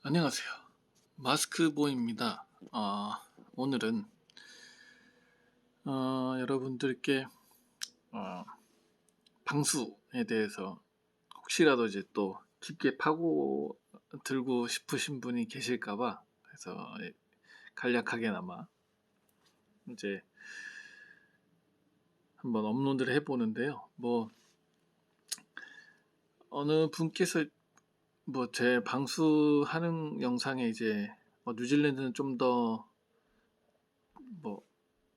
안녕하세요. 마스크보이입니다. 오늘은 여러분들께 어, 방수에 대해서 혹시라도 이제 또 깊게 파고 들고 싶으신 분이 계실까봐 그래서 간략하게나마 이제 한번 업로드를 해보는데요. 뭐 어느 분께서 뭐 제 방수하는 영상에 이제 뉴질랜드는 좀 더 뭐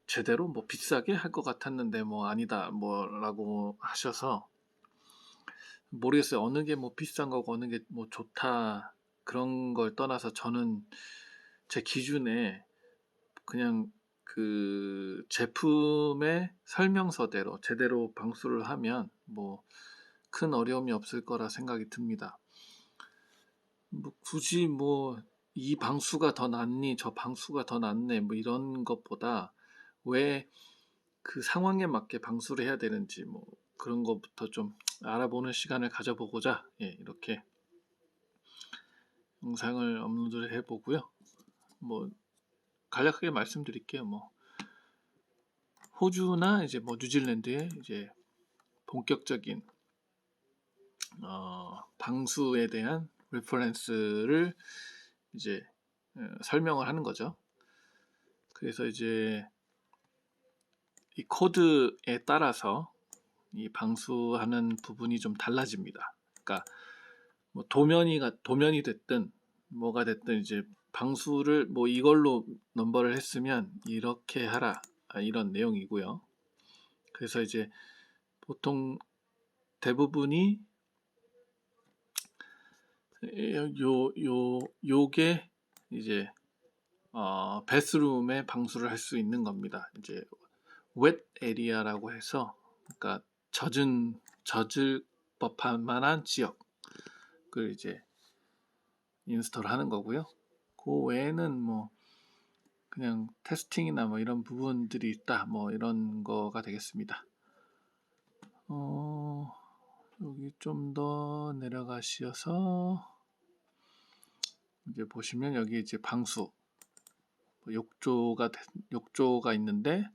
제대로 뭐 비싸게 할 것 같았는데 뭐 아니다 뭐라고 하셔서 모르겠어요. 어느 게 뭐 비싼 거고 어느 게 뭐 좋다 그런 걸 떠나서 저는 제 기준에 그냥 그 제품의 설명서대로 제대로 방수를 하면 뭐 큰 어려움이 없을 거라 생각이 듭니다. 뭐 굳이 뭐 이 방수가 더 낫니 저 방수가 더 낫네 뭐 이런 것보다 왜 그 상황에 맞게 방수를 해야 되는지 뭐 그런 것부터 좀 알아보는 시간을 가져보고자 이렇게 영상을 업로드를 해보고요. 뭐 간략하게 말씀드릴게요. 뭐 호주나 이제 뭐 뉴질랜드의 이제 본격적인 방수에 대한 레퍼런스를 이제 설명을 하는 거죠. 그래서 이제 이 코드에 따라서 이 방수하는 부분이 좀 달라집니다. 그러니까 뭐 도면이 됐든 뭐가 됐든 이제 방수를 뭐 이걸로 넘버를 했으면 이렇게 하라 이런 내용이고요. 그래서 이제 보통 대부분이 요게 이제 베스룸에 방수를 할 수 있는 겁니다. 이제 웻 에리아라고 해서 그러니까 젖을 법한 만한 지역을 이제 인스톨 하는 거고요. 그 외에는 뭐 그냥 테스팅이나 뭐 이런 부분들이 있다 뭐 이런 거가 되겠습니다. 여기 좀 더 내려가셔서 이제 보시면 여기 이제 방수 욕조가 있는데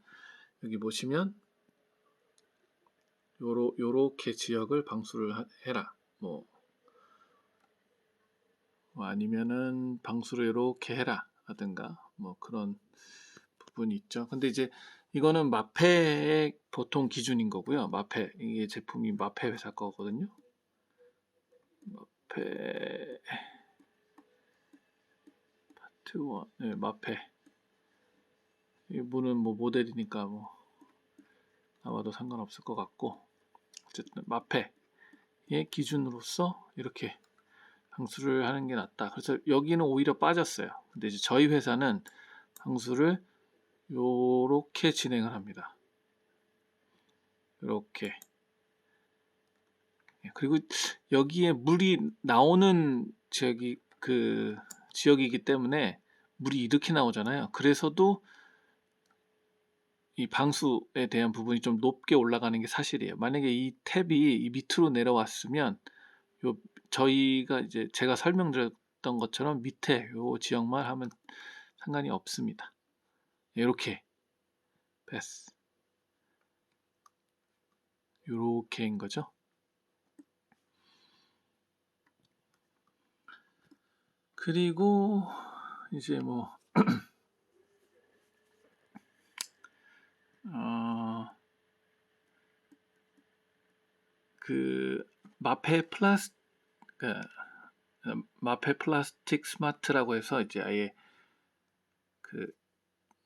여기 보시면 요렇게 지역을 방수를 해라 뭐 아니면은 방수를 이렇게 해라 하든가 뭐 그런 부분이 있죠. 근데 이제 이거는 마페의 보통 기준인 거고요. 마페 이게 제품이 마페 회사 거거든요. 마페 파트 1 네, 마페 이분은 뭐 모델이니까 뭐 나와도 상관없을 것 같고 어쨌든 마페의 기준으로서 이렇게 방수를 하는 게 낫다. 그래서 여기는 오히려 빠졌어요. 근데 이제 저희 회사는 방수를 요렇게 진행을 합니다. 이렇게 그리고 여기에 물이 나오는 지역이 그 지역이기 때문에 물이 이렇게 나오잖아요. 그래서도 이 방수에 대한 부분이 좀 높게 올라가는 게 사실이에요. 만약에 이 탭이 이 밑으로 내려왔으면 요 저희가 이제 제가 설명드렸던 것처럼 밑에 요 지역만 하면 상관이 없습니다. 이렇게 패스 요렇게인 거죠. 그리고 이제 뭐 그 마페 플라스 그 마페 플라스틱 스마트라고 해서 이제 아예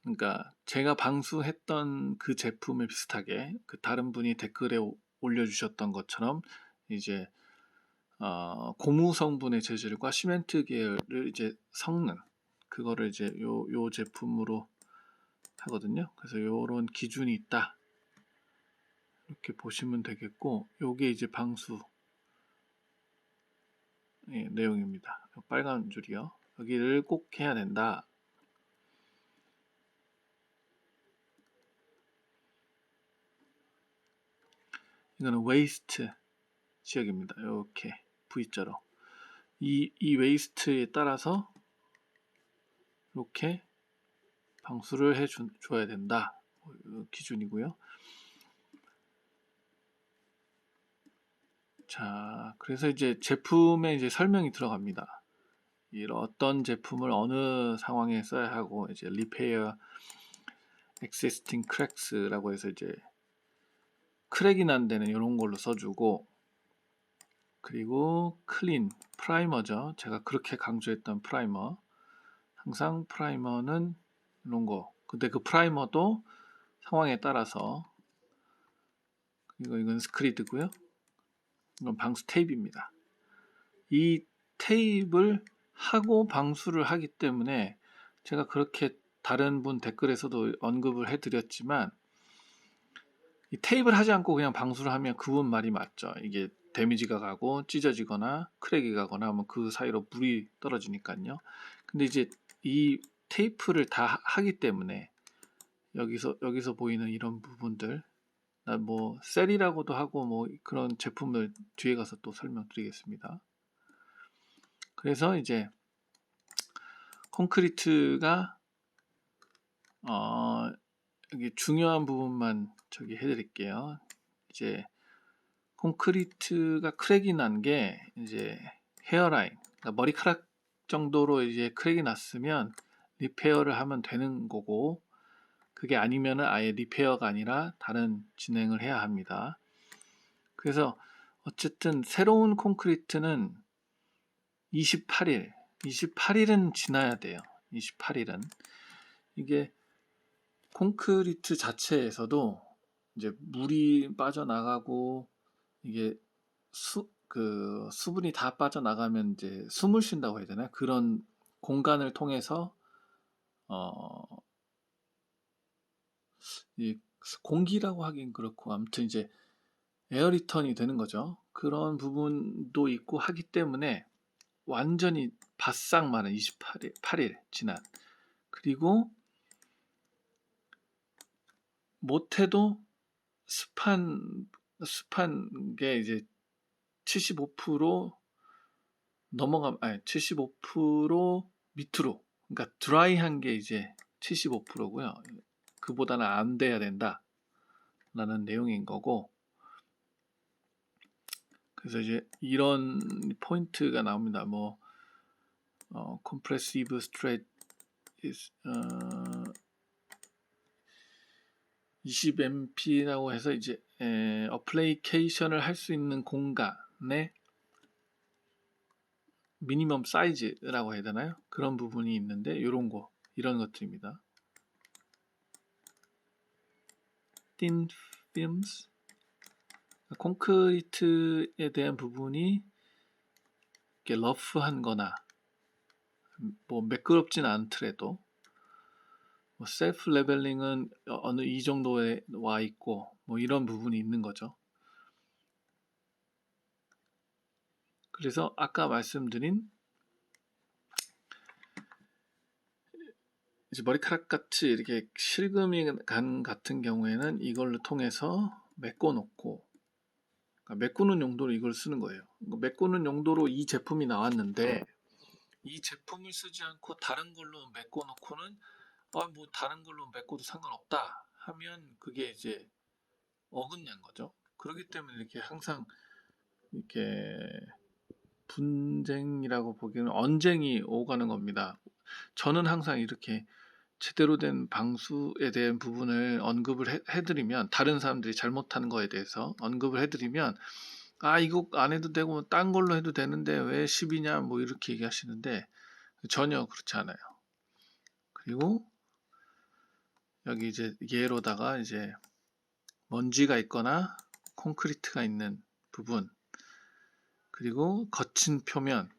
그러니까 제가 방수했던 그 제품에 비슷하게 그 다른 분이 댓글에 올려주셨던 것처럼 이제 고무 성분의 재질과 시멘트 계열을 이제 섞는 그거를 이제 요 제품으로 하거든요. 그래서 요런 기준이 있다. 이렇게 보시면 되겠고 요게 이제 방수 내용입니다. 빨간 줄이요. 여기를 꼭 해야 된다. 이거는 waste 지역입니다. 이렇게 V자로. 이 웨이스트에 따라서 이렇게 방수를 줘야 된다. 기준이고요. 자, 그래서 이제 제품에 이제 설명이 들어갑니다. 이런 어떤 제품을 어느 상황에 써야 하고, 이제 repair existing cracks라고 해서 이제 크랙이 난 데는 이런 걸로 써주고, 그리고 클린 프라이머죠. 제가 그렇게 강조했던 프라이머. 항상 프라이머는 이런 거. 근데 그 프라이머도 상황에 따라서, 이건 스크리드고요. 이건 방수 테이프입니다. 이 테이프를 하고 방수를 하기 때문에 제가 그렇게 다른 분 댓글에서도 언급을 해드렸지만, 이 테이프를 하지 않고 그냥 방수를 하면 그분 말이 맞죠. 이게 데미지가 가고 찢어지거나 크랙이 가거나 하면 그 사이로 물이 떨어지니까요. 근데 이제 이 테이프를 다 하기 때문에 여기서 보이는 이런 부분들, 뭐 셀이라고도 하고 뭐 그런 제품을 뒤에 가서 또 설명드리겠습니다. 그래서 이제 콘크리트가 여기 중요한 부분만 해드릴게요. 이제 콘크리트가 크랙이 난 게 이제 헤어라인, 그러니까 머리카락 정도로 이제 크랙이 났으면 리페어를 하면 되는 거고, 그게 아니면은 아예 리페어가 아니라 다른 진행을 해야 합니다. 그래서 어쨌든 새로운 콘크리트는 28일은 지나야 돼요. 28일은. 이게 콘크리트 자체에서도 이제 물이 빠져나가고, 이게 수분이 다 빠져나가면 이제 숨을 쉰다고 해야 되나? 그런 공간을 통해서 이 공기라고 하긴 그렇고, 아무튼 이제 에어 리턴이 되는 거죠. 그런 부분도 있고 하기 때문에 완전히 바싹 마른 8일 지난, 그리고 못해도 습한 게 이제 75% 아니 75% 밑으로, 그러니까 드라이한 게 이제 75%고요. 그보다는 안 돼야 된다 라는 내용인 거고, 그래서 이제 이런 포인트가 나옵니다. 뭐 compressive stress is 20mp라고 해서 이제 어플리케이션을 할 수 있는 공간의 미니멈 사이즈라고 해야 되나요? 그런 부분이 있는데 이런 것들입니다. thin films, 콘크리트에 대한 부분이 이렇게 러프한 거나 뭐 매끄럽진 않더라도, 뭐 셀프 레벨링은 어느 이 정도에 와 있고 뭐 이런 부분이 있는 거죠. 그래서 아까 말씀드린 이제 머리카락 같이 이렇게 실금이 간 같은 경우에는 이걸로 통해서 메꿔놓고, 그러니까 메꾸는 용도로 이걸 쓰는 거예요. 메꾸는 용도로 이 제품이 나왔는데 이 제품을 쓰지 않고 다른 걸로 메꿔놓고는 뭐 다른 걸로 메꿔도 상관없다 하면 그게 이제 어긋난 거죠. 그렇기 때문에 이렇게 항상 이렇게 분쟁이라고 보기에는 언쟁이 오가는 겁니다. 저는 항상 이렇게 제대로 된 방수에 대한 부분을 언급을 해드리면, 다른 사람들이 잘못하는 거에 대해서 언급을 해드리면, 이거 안 해도 되고 딴 걸로 해도 되는데 왜 10이냐 뭐 이렇게 얘기하시는데, 전혀 그렇지 않아요. 그리고 여기 이제 예로다가 이제 먼지가 있거나 콘크리트가 있는 부분, 그리고 거친 표면,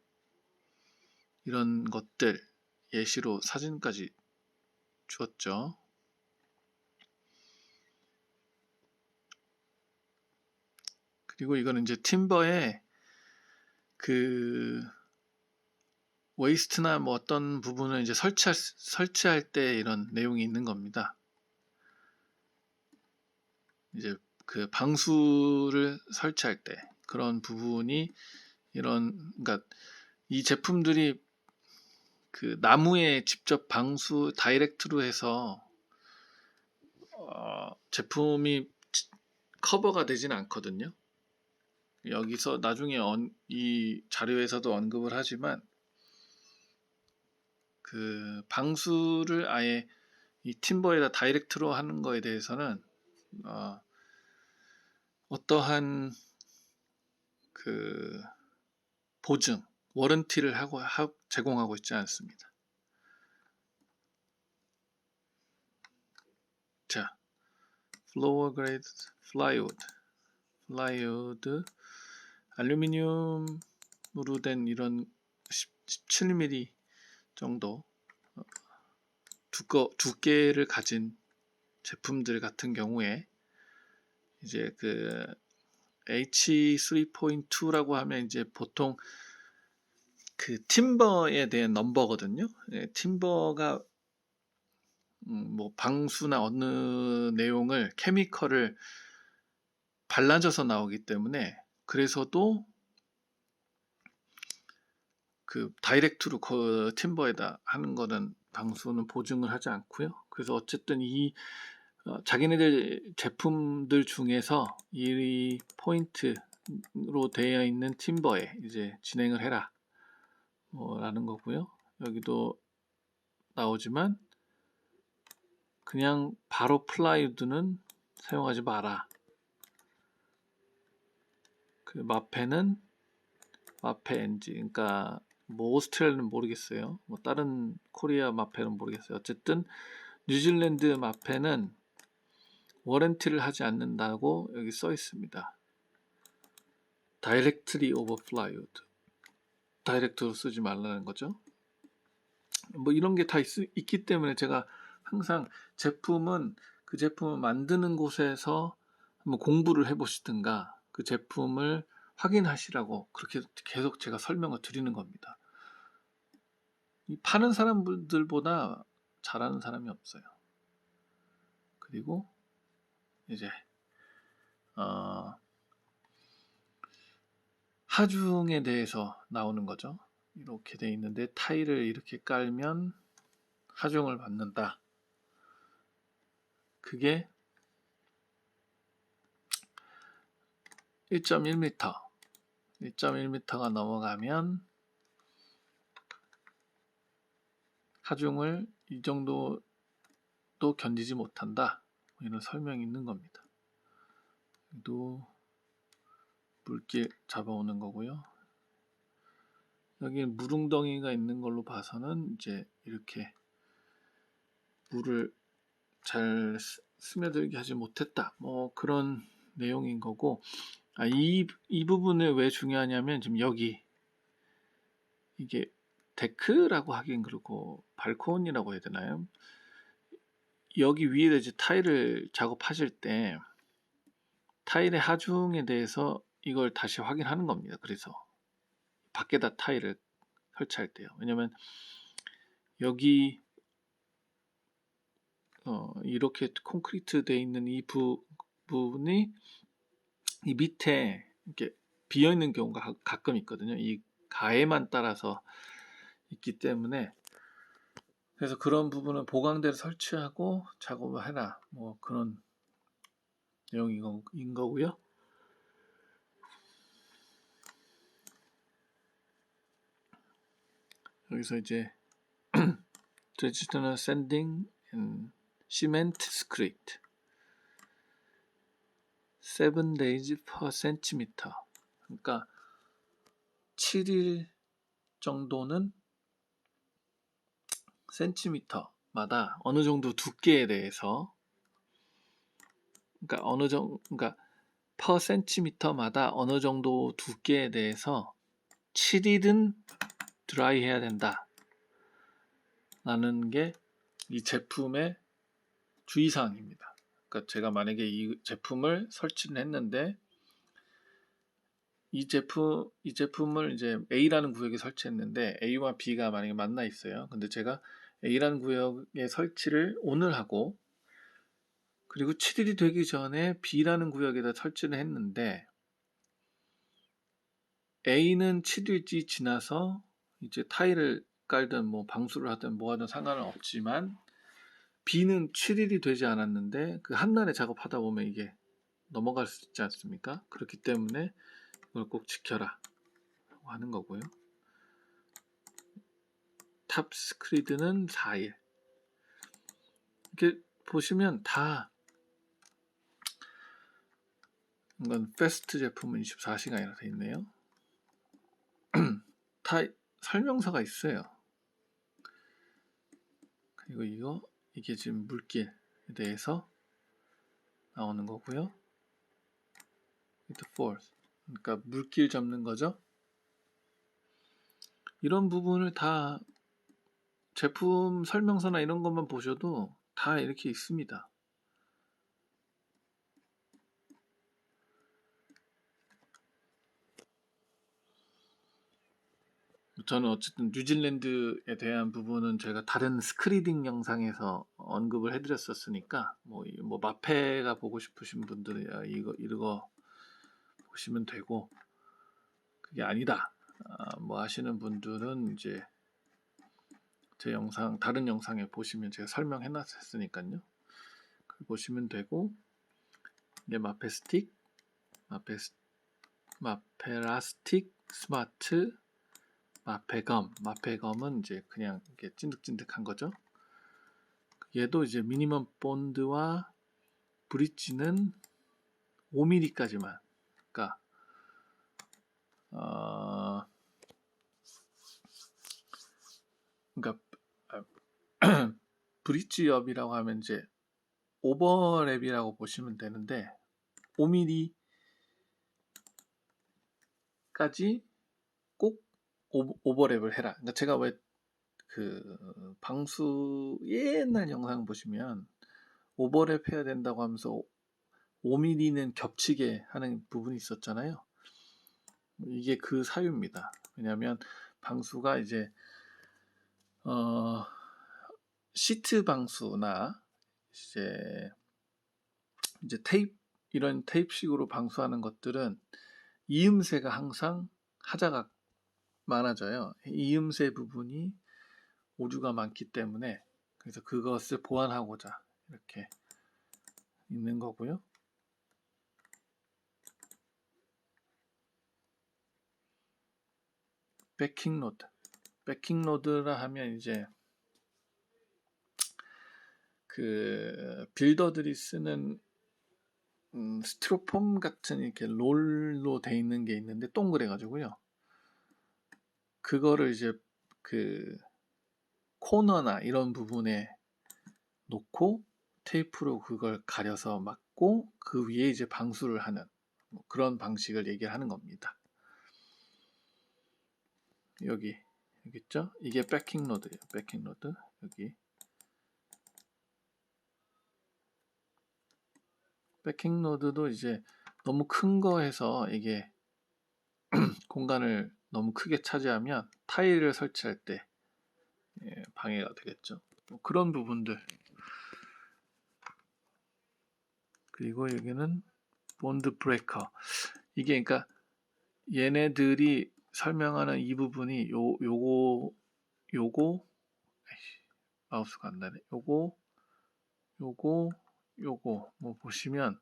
이런 것들 예시로 사진까지 주었죠. 그리고 이거는 이제 팀버에 그 웨이스트나 뭐 어떤 부분을 이제 설치할 때 이런 내용이 있는 겁니다. 이제 그 방수를 설치할 때 그런 부분이 그러니까 이 제품들이 그 나무에 직접 방수 다이렉트로 해서 제품이 커버가 되지는 않거든요. 여기서 나중에 이 자료에서도 언급을 하지만 그 방수를 아예 이 팀버에다 다이렉트로 하는 거에 대해서는 어떠한 그 보증, 워런티를 제공하고 있지 않습니다. 자, 플로어 그레이드 플라이우드, 알루미늄으로 된 이런 17mm 정도 두께를 가진 제품들 같은 경우에 이제 그 H3.2라고 하면 이제 보통 그 팀버에 대한 넘버거든요. 팀버가 뭐 방수나 어느 내용을 케미컬을 발라져서 나오기 때문에 그래서도 그 다이렉트로 그 팀버에다 하는 거는 방수는 보증을 하지 않고요. 그래서 어쨌든 이 자기네들 제품들 중에서 이 포인트로 되어 있는 팀버에 이제 진행을 해라 라는 거고요. 여기도 나오지만 그냥 바로 플라이우드는 사용하지 마라. 그 마페는 마페 NG, 그러니까 뭐 오스트레일리아는 모르겠어요. 뭐 다른 코리아 마페는 모르겠어요. 어쨌든 뉴질랜드 마페는 워런티를 하지 않는다고 여기 써 있습니다. Directly over plywood. 다이렉트로 쓰지 말라는 거죠. 뭐 이런 게 다 있기 때문에 제가 항상 그 제품을 만드는 곳에서 한번 공부를 해보시든가 그 제품을 확인하시라고 그렇게 계속 제가 설명을 드리는 겁니다. 이 파는 사람들보다 잘하는 사람이 없어요. 그리고 이제 하중에 대해서 나오는 거죠. 이렇게 돼 있는데 타일을 이렇게 깔면 하중을 받는다. 그게 1.1m 1.1m가 넘어가면 하중을 이 정도도 견디지 못한다. 이런 설명이 있는 겁니다. 또 물길 잡아오는 거고요. 여기 물웅덩이가 있는 걸로 봐서는 이제 이렇게 물을 잘 스며들게 하지 못했다. 뭐 그런 내용인 거고, 이 부분이 왜 중요하냐면 지금 여기 이게 데크라고 하긴 그렇고 발코니라고 해야 되나요? 여기 위에다 이제 타일을 작업하실 때 타일의 하중에 대해서 이걸 다시 확인하는 겁니다. 그래서 밖에다 타일을 설치할 때요. 왜냐면 여기 이렇게 콘크리트 돼 있는 이 부분이 이 밑에 이렇게 비어 있는 경우가 가끔 있거든요. 이 가해만 따라서 있기 때문에 그래서 그런 부분은 보강대를 설치하고 작업을 해라. 뭐 그런 내용인 거고요. 여기서 이제 traditional sanding and cement script 7 days per centimeter. 그러니까 7일 정도는 센티미터마다 어느 정도 두께에 대해서 그러니까 per 센티미터마다 어느 정도 두께에 대해서 7일은 드라이 해야 된다 라는 게 이 제품의 주의사항입니다. 그러니까 제가 만약에 이 제품을 설치를 했는데 이 제품을 이제 A라는 구역에 설치했는데 A와 B가 만약에 만나 있어요. 근데 제가 A라는 구역에 설치를 오늘 하고 그리고 7일이 되기 전에 B라는 구역에다 설치를 했는데 A는 7일이 지나서 이제 타일을 깔든 뭐 방수를 하든 뭐 하든 상관은 없지만 B는 7일이 되지 않았는데 그 한날에 작업하다 보면 이게 넘어갈 수 있지 않습니까? 그렇기 때문에 이걸 꼭 지켜라 하는 거고요. 탑스크리드는 4일. 이렇게 보시면 다 이건 패스트 제품은 24시간이라 돼 있네요. 다 설명서가 있어요. 그리고 이게 지금 물길에 대해서 나오는 거고요. With force. 그러니까 물길 잡는 거죠. 이런 부분을 다 제품 설명서나 이런 것만 보셔도 다 이렇게 있습니다. 저는 어쨌든 뉴질랜드에 대한 부분은 제가 다른 스크리딩 영상에서 언급을 해드렸었으니까 뭐 마페가 보고 싶으신 분들은 이거 보시면 되고, 그게 아니다 뭐 하시는 분들은 이제 제 영상 다른 영상에 보시면 제가 설명해 놨으니까요. 보시면 되고, 이게 마페 스틱, 마페라스틱 스마트 마페검은 이제 그냥 이렇게 찐득찐득한 거죠. 얘도 이제 미니멈 본드와 브릿지는 5mm까지만. 그러니까 브릿지업이라고 하면 이제 오버랩이라고 보시면 되는데 5mm까지 꼭 오버랩을 해라. 그러니까 제가 왜 그 방수 옛날 영상 보시면 오버랩 해야 된다고 하면서 5mm는 겹치게 하는 부분이 있었잖아요. 이게 그 사유입니다. 왜냐하면 방수가 이제 시트 방수나 이제 테이프, 이런 테이프식으로 방수하는 것들은 이음새가 항상 하자가 많아져요. 이음새 부분이 오류가 많기 때문에, 그래서 그것을 보완하고자 이렇게 있는 거고요. 백킹로드라 하면 이제 그 빌더들이 쓰는 스티로폼 같은 이렇게 롤로 돼 있는 게 있는데 동그래 가지고요. 그거를 이제 그 코너나 이런 부분에 놓고 테이프로 그걸 가려서 막고 그 위에 이제 방수를 하는 뭐 그런 방식을 얘기를 하는 겁니다. 여기 있죠? 이게 백킹로드예요. 백킹로드 여기. 백킹로드도 이제 너무 큰 거 해서 이게 공간을 너무 크게 차지하면 타일을 설치할 때 방해가 되겠죠. 뭐 그런 부분들. 그리고 여기는 본드 브레이커. 이게 그러니까 얘네들이 설명하는 이 부분이 요거 마우스가 안 나네. 요거 뭐 보시면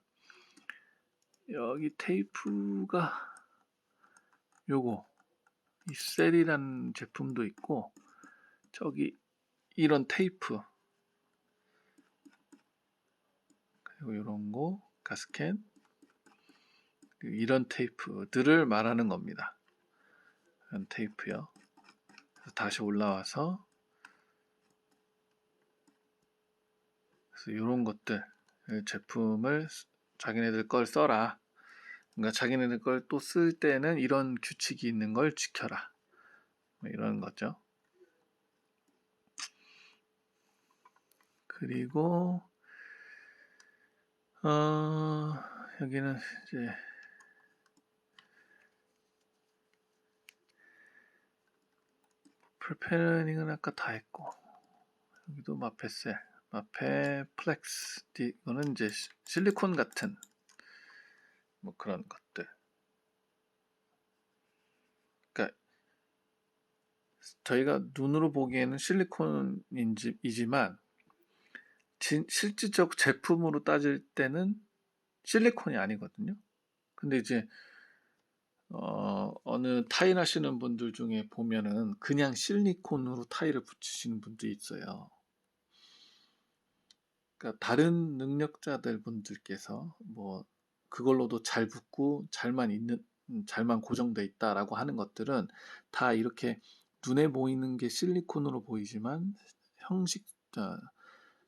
여기 테이프가 이 셀이라는 제품도 있고, 저기 이런 테이프, 그리고 이런 거 가스켓, 이런 테이프들을 말하는 겁니다. 이런 테이프요. 다시 올라와서 그래서 이런 것들 제품을 자기네들 걸 써라. 그러니까 자기네들 걸 또 쓸 때는 이런 규칙이 있는 걸 지켜라. 뭐 이런 거죠. 그리고 여기는 이제 프레페닝은 아까 다 했고, 여기도 마페셀, 마페 플렉스, 이거는 이제 실리콘 같은 뭐 그런 것들. 그러니까 저희가 눈으로 보기에는 실리콘이지만 실질적 제품으로 따질 때는 실리콘이 아니거든요. 근데 이제 어느 타일 하시는 분들 중에 보면은 그냥 실리콘으로 타일을 붙이시는 분들이 있어요. 그러니까 다른 능력자들 분들께서 뭐 그걸로도 잘 붙고 잘만 고정돼 있다라고 하는 것들은 다 이렇게 눈에 보이는 게 실리콘으로 보이지만 형식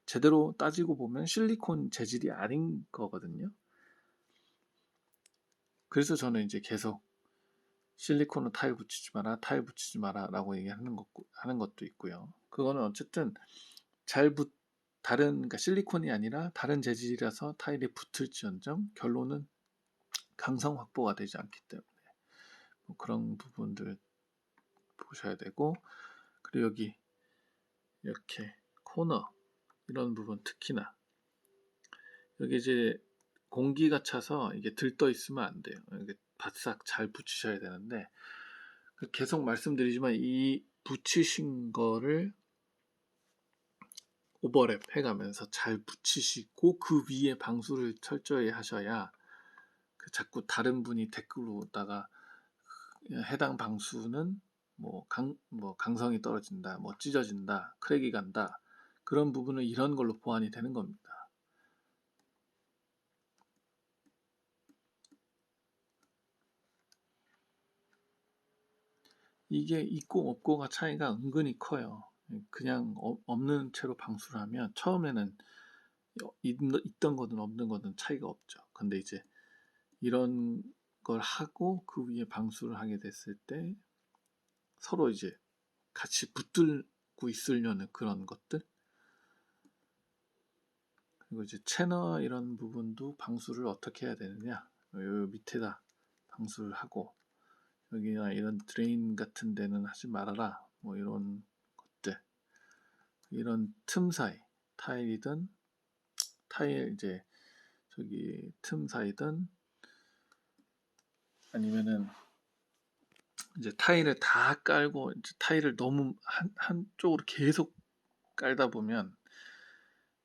제대로 따지고 보면 실리콘 재질이 아닌 거거든요. 그래서 저는 이제 계속 실리콘으로 타일 붙이지 마라 라고 하는 것도 있고요. 그거는 어쨌든 잘 그러니까 실리콘이 아니라 다른 재질이라서 타일이 붙을지언정 결론은 강성 확보가 되지 않기 때문에 뭐 그런 부분들 보셔야 되고, 그리고 여기 이렇게 코너 이런 부분 특히나 여기 이제 공기가 차서 이게 들떠 있으면 안 돼요. 이게 바싹 잘 붙이셔야 되는데, 계속 말씀드리지만 이 붙이신 거를 오버랩 해가면서 잘 붙이시고 그 위에 방수를 철저히 하셔야 자꾸 다른 분이 댓글로다가 해당 방수는 뭐 강성이 떨어진다, 뭐 찢어진다, 크랙이 간다, 그런 부분은 이런 걸로 보완이 되는 겁니다. 이게 있고 없고가 차이가 은근히 커요. 그냥 없는 채로 방수를 하면 처음에는 있던 거든 없는 거든 차이가 없죠. 근데 이제 이런 걸 하고 그 위에 방수를 하게 됐을 때 서로 이제 같이 붙들고 있으려는 그런 것들, 그리고 이제 채너 이런 부분도 방수를 어떻게 해야 되느냐, 요 밑에다 방수를 하고 여기나 이런 드레인 같은 데는 하지 말아라, 뭐 이런 것들, 이런 틈 사이 타일이든 타일 이제 저기 틈 사이든 아니면은 이제 타일을 다 깔고 이제 타일을 너무 한쪽으로 계속 깔다 보면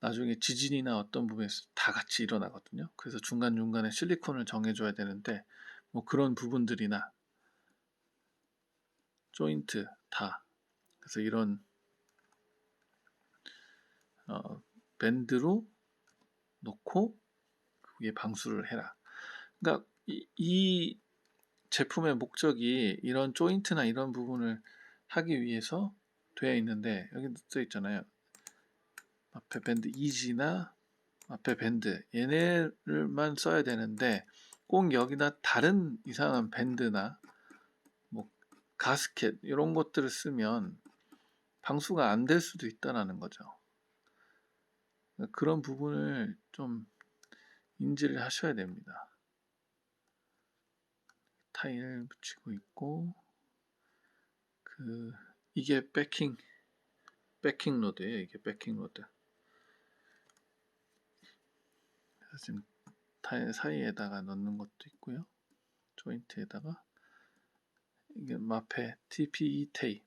나중에 지진이나 어떤 부분에서 다 같이 일어나거든요. 그래서 중간중간에 실리콘을 정해줘야 되는데 뭐 그런 부분들이나 조인트 다, 그래서 이런 밴드로 놓고 위에 방수를 해라. 그러니까 이 제품의 목적이 이런 조인트나 이런 부분을 하기 위해서 되어 있는데, 여기 써 있잖아요. 앞에 밴드 이지나 앞에 밴드 얘네를만 써야 되는데 꼭 여기다 다른 이상한 밴드나 뭐 가스켓 이런 것들을 쓰면 방수가 안 될 수도 있다라는 거죠. 그런 부분을 좀 인지를 하셔야 됩니다. 타일 붙이고 있고, 이게 백킹 로드예요. 이게 백킹 로드. 그래서 지금 타일 사이에다가 넣는 것도 있고요. 조인트에다가 이게 마페 TPE 테이프.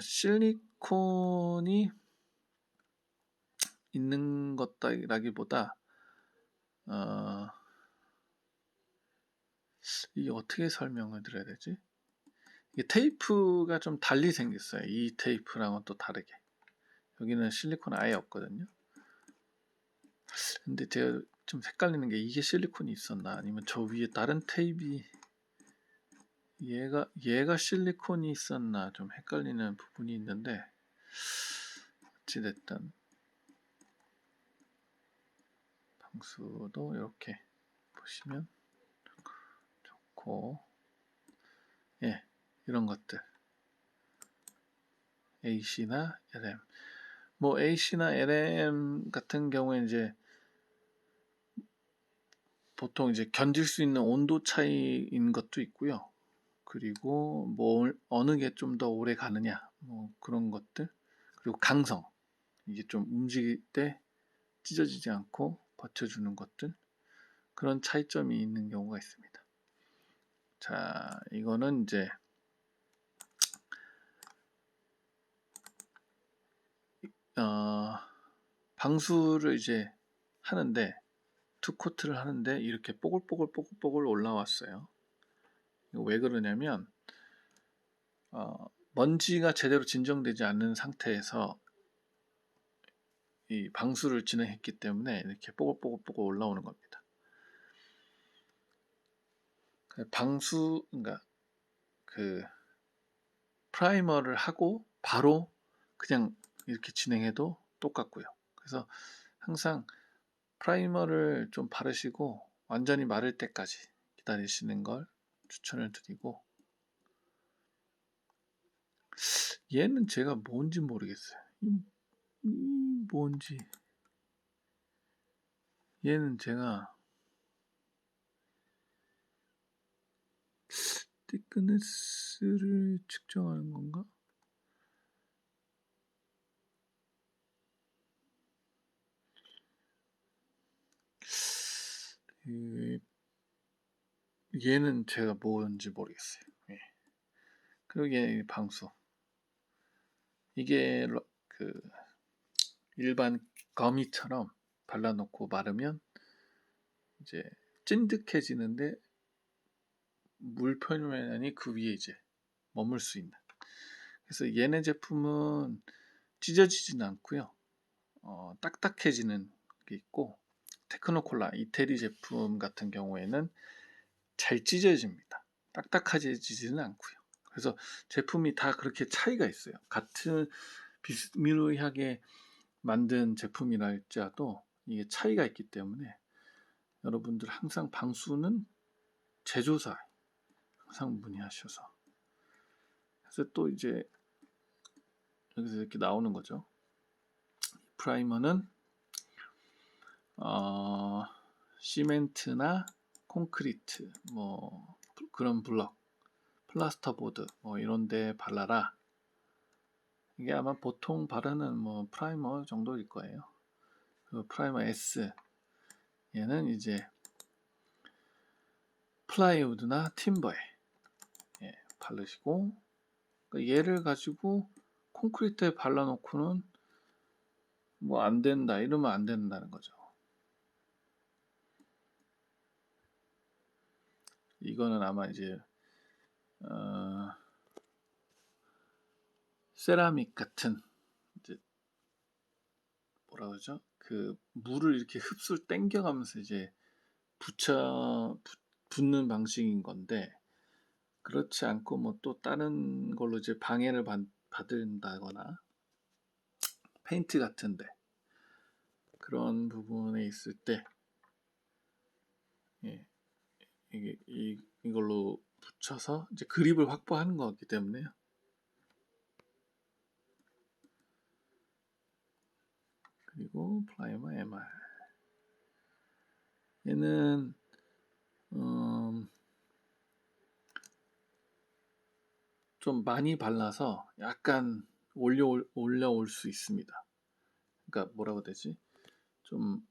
실리콘이 있는 것라기보다 이게 어떻게 설명을 드려야 되지? 이게 테이프가 좀 달리 생겼어요. 이 테이프랑은 또 다르게. 여기는 실리콘 아예 없거든요. 근데 제가 좀 헷갈리는 게 이게 실리콘이 있었나 아니면 저 위에 다른 테이프이 얘가 실리콘이 있었나 좀 헷갈리는 부분이 있는데, 어찌됐든 방수도 이렇게 보시면 좋고, 예, 이런 것들 AC나 LM, 뭐 AC나 LM 같은 경우에 이제 보통 이제 견딜 수 있는 온도 차이인 것도 있고요. 그리고 뭐 어느 게 좀 더 오래 가느냐, 뭐 그런 것들, 그리고 강성, 이게 좀 움직일 때 찢어지지 않고 버텨주는 것들, 그런 차이점이 있는 경우가 있습니다. 자, 이거는 이제 방수를 이제 하는데 투 코트를 하는데 이렇게 뽀글뽀글 올라왔어요. 이거 왜 그러냐면 먼지가 제대로 진정되지 않는 상태에서 이 방수를 진행했기 때문에 이렇게 뽀글뽀글 올라오는 겁니다. 그러니까 그 프라이머를 하고 바로 그냥 이렇게 진행해도 똑같고요. 그래서 항상 프라이머를 좀 바르시고 완전히 마를 때까지 기다리시는 걸 추천을 드리고, 얘는 제가 뭔지 모르겠어요. 뭔지 얘는 제가 thickness를 측정하는 건가? 얘는 제가 뭔지 모르겠어요. 예. 그리고 얘 방수, 이게 그 일반 거미처럼 발라놓고 마르면 이제 찐득해지는데 물 표면이 그 위에 이제 머물 수 있는. 그래서 얘네 제품은 찢어지진 않고요. 딱딱해지는 게 있고, 테크노콜라 이태리 제품 같은 경우에는 잘 찢어집니다. 딱딱해지지는 않고요. 그래서 제품이 다 그렇게 차이가 있어요. 같은 비스무리하게 만든 제품이라 할지라도 이게 차이가 있기 때문에 여러분들 항상 방수는 제조사 항상 문의하셔서. 그래서 또 이제 여기서 이렇게 나오는 거죠. 프라이머는 시멘트나 콘크리트, 뭐 그런 블럭, 플라스터 보드 뭐 이런데 발라라. 이게 아마 보통 바르는 뭐 프라이머 정도일 거예요. 그 프라이머 S, 얘는 이제 플라이우드나 팀버에 바르시고, 그러니까 얘를 가지고 콘크리트에 발라놓고는 뭐 안 된다 이러면 안 된다는 거죠. 이거는 아마 이제 세라믹 같은 이제 뭐라 그러죠? 그 물을 이렇게 흡수를 땡겨가면서 이제 붙는 방식인 건데, 그렇지 않고 뭐 또 다른 걸로 이제 방해를 받는다거나 페인트 같은데 그런 부분에 있을 때 이걸로 붙여서 이제 그립을 확보하는 거기 때문에요. 그리고 프라이머 MR, 얘는 좀 많이 발라서 약간 올려올 수 있습니다. 그러니까 뭐라고 해야 되지? 좀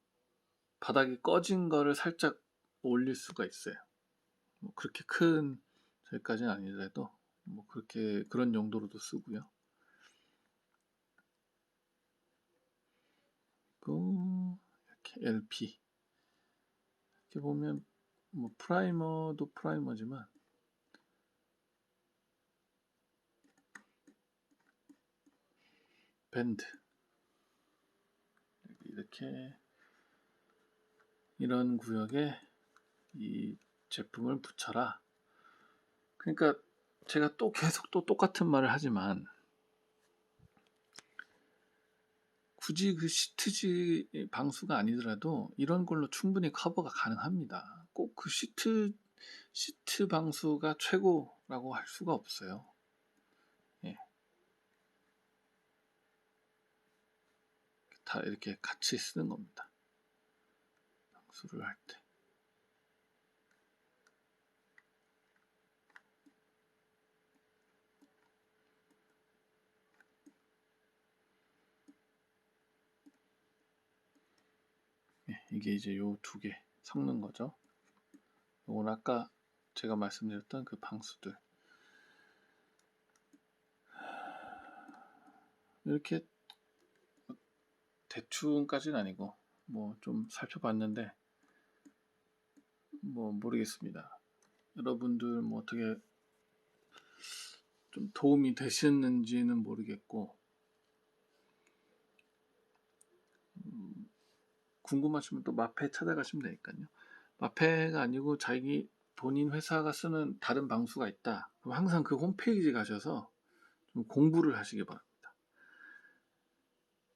바닥이 꺼진 거를 살짝 올릴 수가 있어요. 뭐 그렇게 큰 저기까지는 아니더라도 뭐 그렇게 그런 용도로도 쓰고요. 그 이렇게 LP 이렇게 보면 뭐 프라이머도 프라이머지만 밴드 이렇게 이런 구역에 이 제품을 붙여라. 그러니까 제가 또 계속 또 똑같은 말을 하지만 굳이 그 시트지 방수가 아니더라도 이런 걸로 충분히 커버가 가능합니다. 꼭 그 시트 방수가 최고라고 할 수가 없어요. 예. 다 이렇게 같이 쓰는 겁니다. 방수를 할 때. 예, 이게 이제 요 두 개 섞는 거죠. 요건 아까 제가 말씀드렸던 그 방수들. 이렇게 대충까지는 아니고 뭐 좀 살펴봤는데 뭐 모르겠습니다. 여러분들 뭐 어떻게 좀 도움이 되셨는지는 모르겠고 궁금하시면 또 마페 찾아가시면 되니까요. 마페가 아니고 자기 본인 회사가 쓰는 다른 방수가 있다. 그럼 항상 그 홈페이지 가셔서 좀 공부를 하시기 바랍니다.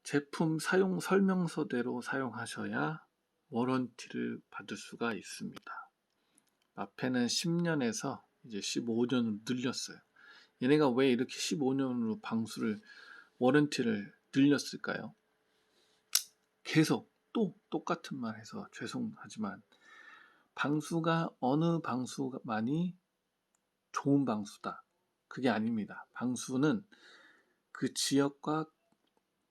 제품 사용 설명서대로 사용하셔야 워런티를 받을 수가 있습니다. 마페는 10년에서 이제 15년으로 늘렸어요. 얘네가 왜 이렇게 15년으로 방수를 워런티를 늘렸을까요? 계속 또 똑같은 말 해서 죄송하지만 방수가 어느 방수만이 좋은 방수다. 그게 아닙니다. 방수는 그 지역과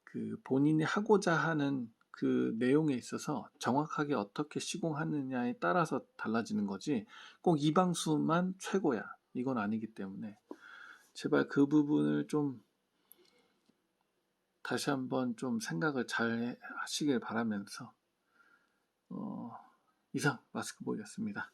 그 본인이 하고자 하는 그 내용에 있어서 정확하게 어떻게 시공하느냐에 따라서 달라지는 거지 꼭 이 방수만 최고야. 이건 아니기 때문에 제발 그 부분을 좀 다시 한번 좀 생각을 잘 하시길 바라면서 이상 마스크보이였습니다.